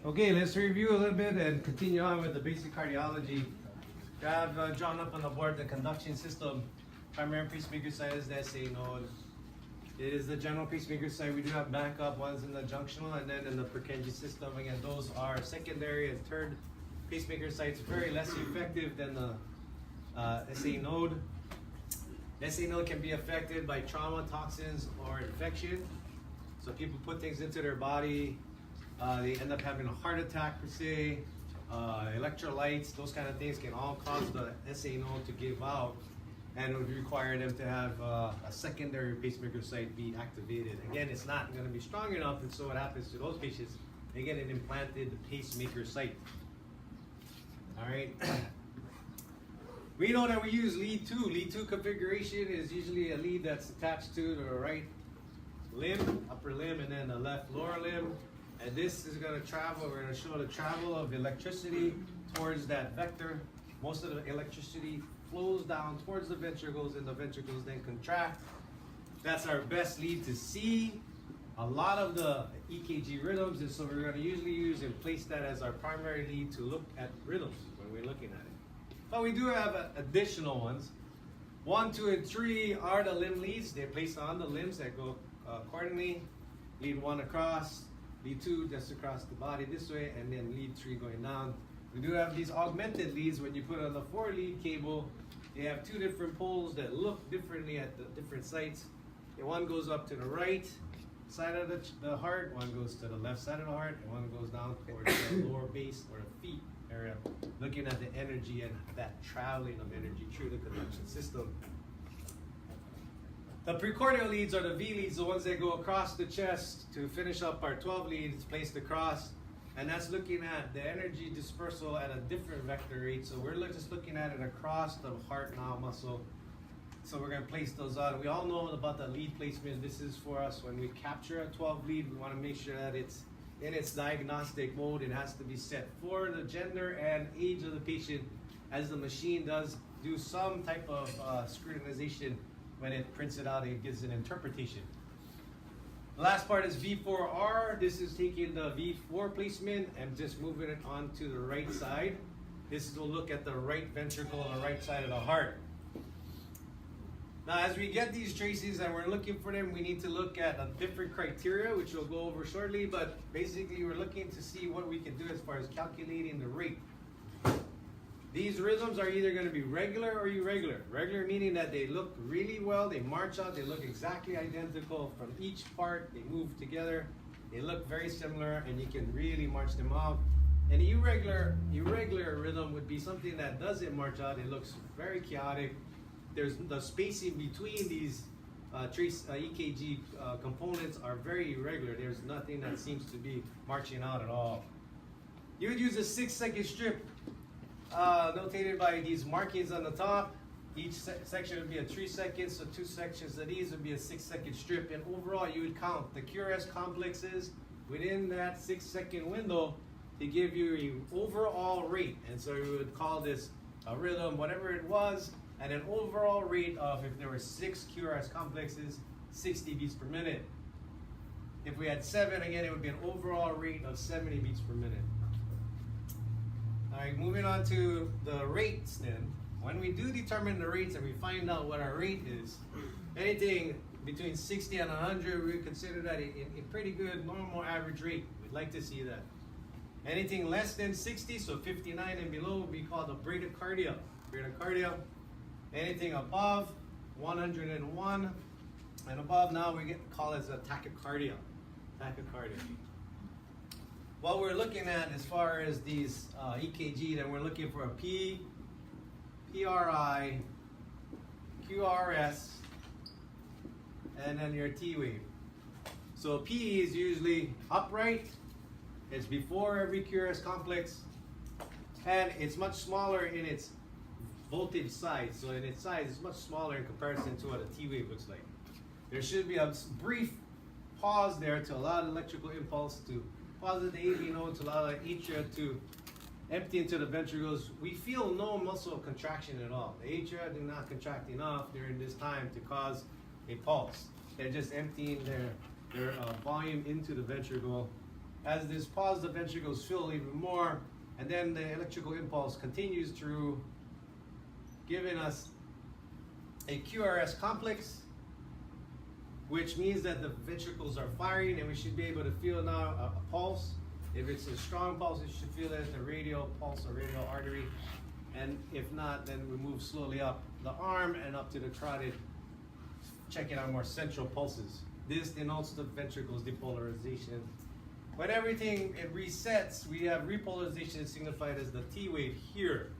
Okay, let's review a little bit and continue on with the basic cardiology. I have drawn up on the board the conduction system. Primary pacemaker side is the SA node. It is the general pacemaker side. We do have backup ones in the junctional and then in the Precordial system. Again, those are secondary and third pacemaker sites, very less effective than the SA node. The SA node can be affected by trauma, toxins, or infection. So people put things into their body. They end up having a heart attack per se, electrolytes, those kind of things can all cause the SA node to give out, and it would require them to have a secondary pacemaker site be activated. Again, it's not going to be strong enough, and so what happens to those patients, they get an implanted pacemaker site. All right. We know that we use lead 2. Lead 2 configuration is usually a lead that's attached to the right limb, upper limb, and then the left lower limb. And this is going to travel, we're going to show the travel of electricity towards that vector. Most of the electricity flows down towards the ventricles, and the ventricles then contract. That's our best lead to see a lot of the EKG rhythms, and so we're going to usually use and place that as our primary lead to look at rhythms when we're looking at it. But we do have additional ones. 1, 2, and 3 are the limb leads. They're placed on the limbs that go accordingly. Lead 1 across. Lead 2 just across the body this way, and then lead 3 going down. We do have these augmented leads. When you put on the 4-lead cable, they have 2 different poles that look differently at the different sites. And one goes up to the right side of the heart, one goes to the left side of the heart, and one goes down towards the lower base or the feet area, looking at the energy and that traveling of energy through the conduction system. The precordial leads are the V leads, the ones that go across the chest to finish up our 12 leads placed across. And that's looking at the energy dispersal at a different vector rate. So we're just looking at it across the heart now muscle. So we're going to place those on. We all know about the lead placement. This is for us when we capture a 12 lead. We want to make sure that it's in its diagnostic mode. It has to be set for the gender and age of the patient, as the machine does do some type of scrutinization. When it prints it out, it gives an interpretation. The last part is V4R. This is taking the V4 placement and just moving it onto the right side. This will look at the right ventricle on the right side of the heart. Now, as we get these traces and we're looking for them, we need to look at a different criteria, which we'll go over shortly, but basically we're looking to see what we can do as far as calculating the rate. These rhythms are either going to be regular or irregular. Regular meaning that they look really well, they march out, they look exactly identical from each part, they move together, they look very similar, and you can really march them out. An irregular rhythm would be something that doesn't march out, it looks very chaotic. There's the spacing between these EKG components are very irregular. There's nothing that seems to be marching out at all. You would use a 6-second strip. Notated by these markings on the top. Each section would be a 3 seconds, so 2 sections of these would be a 6-second strip, and overall you would count the Qrs complexes within that 6-second window to give you an overall rate. And so we would call this a rhythm, whatever it was, and an overall rate of, if there were 6 Qrs complexes, 60 beats per minute. If we had 7, again, it would be an overall rate of 70 beats per minute. All right, moving on to the rates then. When we do determine the rates and we find out what our rate is, anything between 60 and 100, we consider that a pretty good normal average rate. We'd like to see that. Anything less than 60, so 59 and below, would be called a bradycardia. Anything above 101 and above, now we call it a tachycardia. What we're looking at as far as these EKG, then we're looking for a P, PRI, QRS, and then your T wave. So P is usually upright, it's before every Qrs complex, and it's much smaller in its voltage size. So in its size, it's much smaller in comparison to what a T wave looks like. There should be a brief pause there to allow the electrical impulse to pause the AV node, to allow the atria to empty into the ventricles. We feel no muscle contraction at all. The atria do not contract enough during this time to cause a pulse. They're just emptying their volume into the ventricle As this pause, the ventricles fill even more, and then the electrical impulse continues through, giving us a QRS complex, which means that the ventricles are firing, and we should be able to feel now a pulse. If it's a strong pulse, you should feel it at the radial pulse or radial artery. And if not, then we move slowly up the arm and up to the carotid, checking out more central pulses. This denotes the ventricles depolarization. When everything it resets, we have repolarization signified as the T wave here.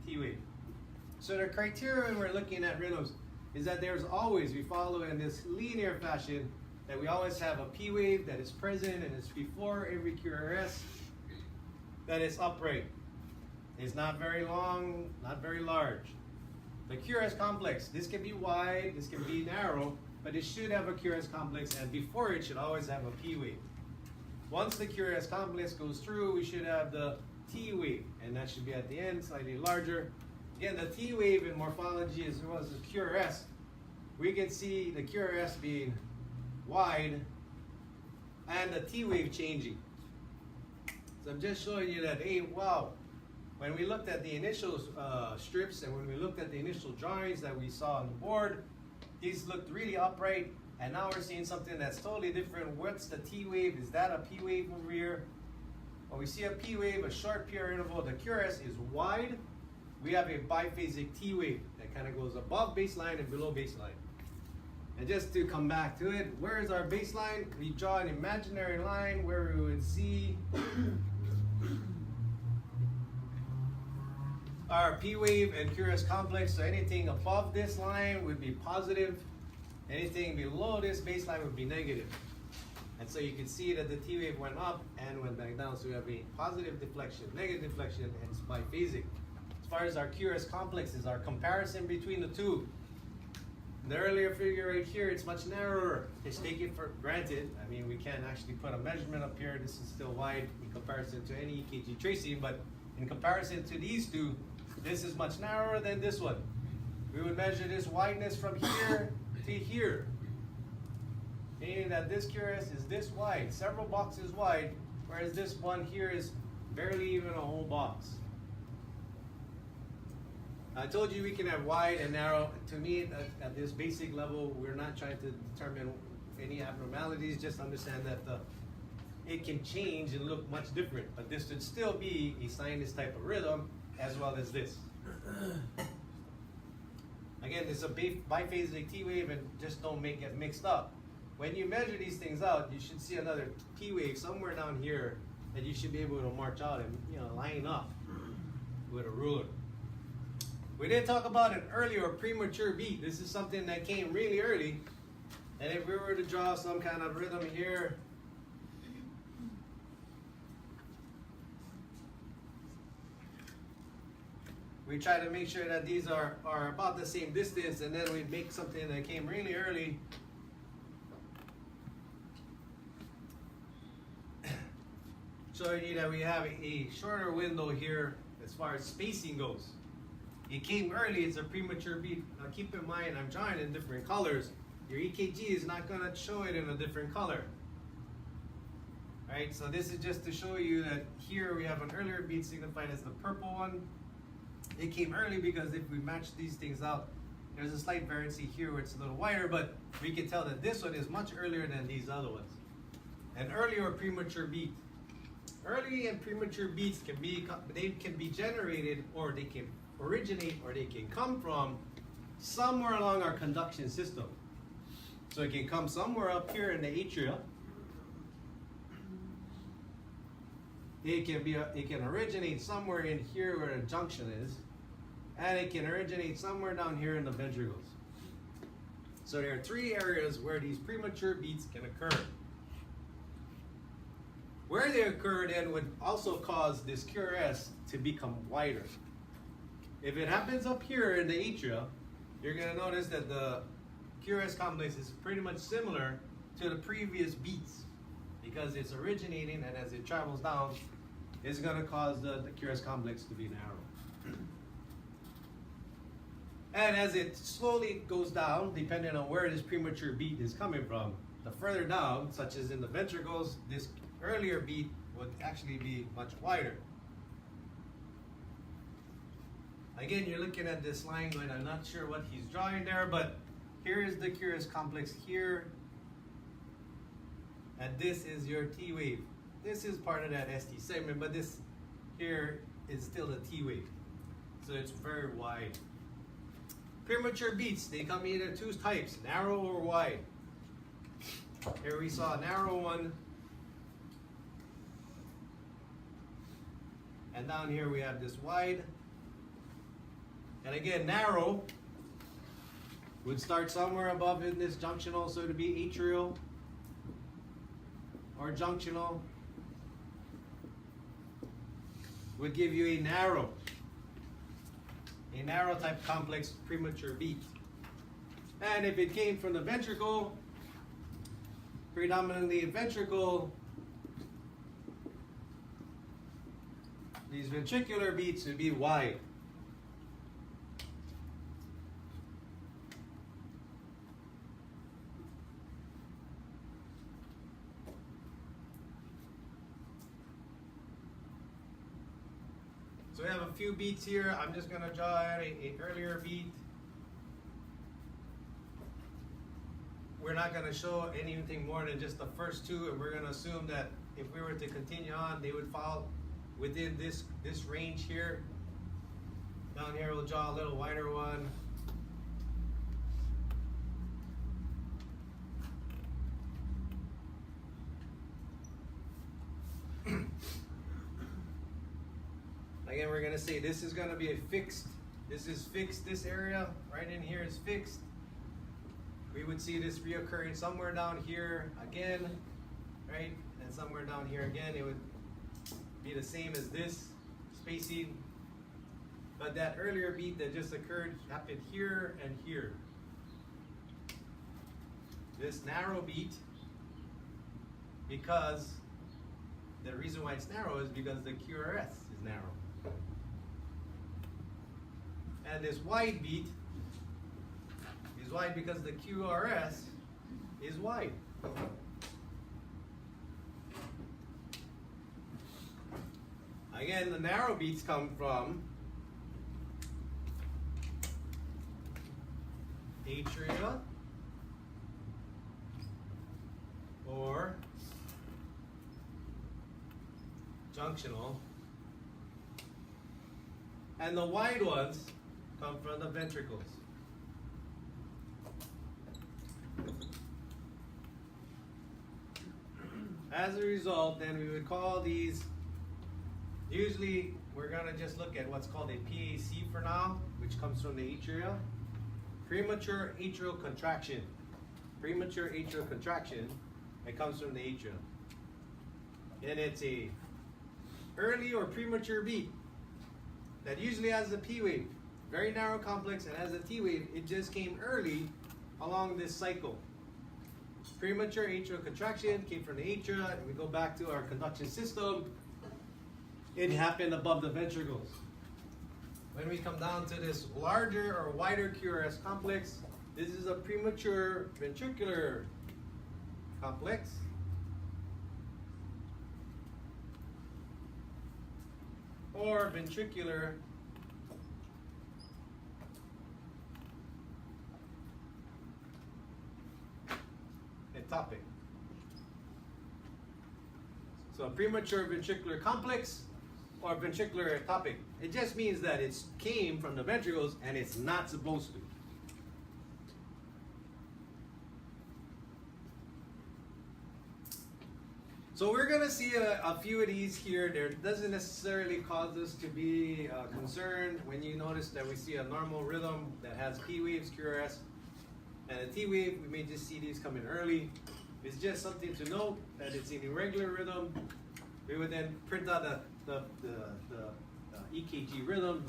T wave. So the criteria when we're looking at rhythms is that there's always, we follow in this linear fashion, that we always have a P wave that is present and it's before every QRS, that is upright. It's not very long, not very large. The QRS complex, this can be wide, this can be narrow, but it should have a QRS complex, and before it should always have a P wave. Once the QRS complex goes through, we should have the T wave, and that should be at the end, slightly larger. Again, the T wave in morphology as well as the QRS, we can see the QRS being wide and the T wave changing. So I'm just showing you that, hey, wow, when we looked at the initial strips and when we looked at the initial drawings that we saw on the board, these looked really upright, and now we're seeing something that's totally different. What's the T wave? Is that a P wave over here? When we see a P wave, a short PR interval, the QRS is wide. We have a biphasic T wave that kind of goes above baseline and below baseline. And just to come back to it, where is our baseline? We draw an imaginary line where we would see our P wave and QRS complex. So anything above this line would be positive. Anything below this baseline would be negative. And so you can see that the T wave went up and went back down. So we have a positive deflection, negative deflection, and it's biphasic. As far as our QRS complex is our comparison between the two. The earlier figure right here, it's much narrower. Just take it for granted. I mean, we can't actually put a measurement up here. This is still wide in comparison to any EKG tracing, but in comparison to these two, this is much narrower than this one. We would measure this wideness from here to here, meaning that this QRS is this wide, several boxes wide, whereas this one here is barely even a whole box. I told you we can have wide and narrow. To me, at this basic level, we're not trying to determine any abnormalities, just understand that it can change and look much different, but this should still be a sinus type of rhythm as well as this. Again, it's a biphasic T wave, and just don't get mixed up. When you measure these things out, you should see another T wave somewhere down here that you should be able to march out and line up with a ruler. We did talk about an earlier premature beat. This is something that came really early. And if we were to draw some kind of rhythm here, we try to make sure that these are about the same distance, and then we make something that came really early. Showing you that we have a shorter window here as far as spacing goes. It came early, it's a premature beat. Now keep in mind, I'm drawing in different colors. Your EKG is not going to show it in a different color. Right, so this is just to show you that here we have an earlier beat signified as the purple one. It came early because if we match these things out, there's a slight variance here where it's a little wider, but we can tell that this one is much earlier than these other ones. An early or premature beat. Early and premature beats can be generated, or they can originate, or they can come from somewhere along our conduction system. So it can come somewhere up here in the atria. It can originate somewhere in here where the junction is, and it can originate somewhere down here in the ventricles. So there are three areas where these premature beats can occur. Where they occur then would also cause this QRS to become wider. If it happens up here in the atria, you're going to notice that the QRS complex is pretty much similar to the previous beats because it's originating, and as it travels down, it's going to cause the QRS complex to be narrow. And as it slowly goes down, depending on where this premature beat is coming from, the further down, such as in the ventricles, this earlier beat would actually be much wider. Again, you're looking at this line going, I'm not sure what he's drawing there, but here is the Qrs complex here, and this is your T wave. This is part of that ST segment, but this here is still the T wave. So it's very wide. Premature beats, they come in either two types, narrow or wide. Here we saw a narrow one. And down here we have this wide. And again, narrow would start somewhere above in this junctional, so to be atrial or junctional, would give you a narrow type complex premature beat. And if it came from the ventricle, predominantly ventricle, these ventricular beats would be wide. So we have a few beats here. I'm just going to draw an earlier beat. We're not going to show anything more than just the first two, and we're going to assume that if we were to continue on, they would fall within this range here. Down here we'll draw a little wider one. Again, we're going to say this is going to be a fixed, this is fixed, this area right in here is fixed. We would see this reoccurring somewhere down here again, right? And somewhere down here again, it would be the same as this spacing. But that earlier beat that just occurred happened here and here. This narrow beat, because the reason why it's narrow is because the QRS is narrow. And this wide beat is wide because the QRS is wide. Again, the narrow beats come from atria or junctional, and the wide ones come from the ventricles. As a result, then we would call these, usually we're going to just look at what's called a PAC for now, which comes from the atria. Premature atrial contraction. Premature atrial contraction, it comes from the atria. And it's a early or premature beat that usually has a P wave. Very narrow complex and has a T wave. It just came early along this cycle. Premature atrial contraction came from the atria, and we go back to our conduction system. It happened above the ventricles. When we come down to this larger or wider QRS complex, this is a premature ventricular complex. Or ventricular ectopic. So premature ventricular complex or ventricular ectopic. It just means that it came from the ventricles and it's not supposed to. So we're going to see a few of these here. There doesn't necessarily cause us to be concerned when you notice that we see a normal rhythm that has P waves, QRS, and a T wave. We may just see these coming early. It's just something to note that it's an irregular rhythm. We would then print out the EKG rhythm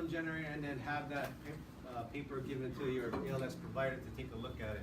generator, and then have that paper given to your ALS provider to take a look at it.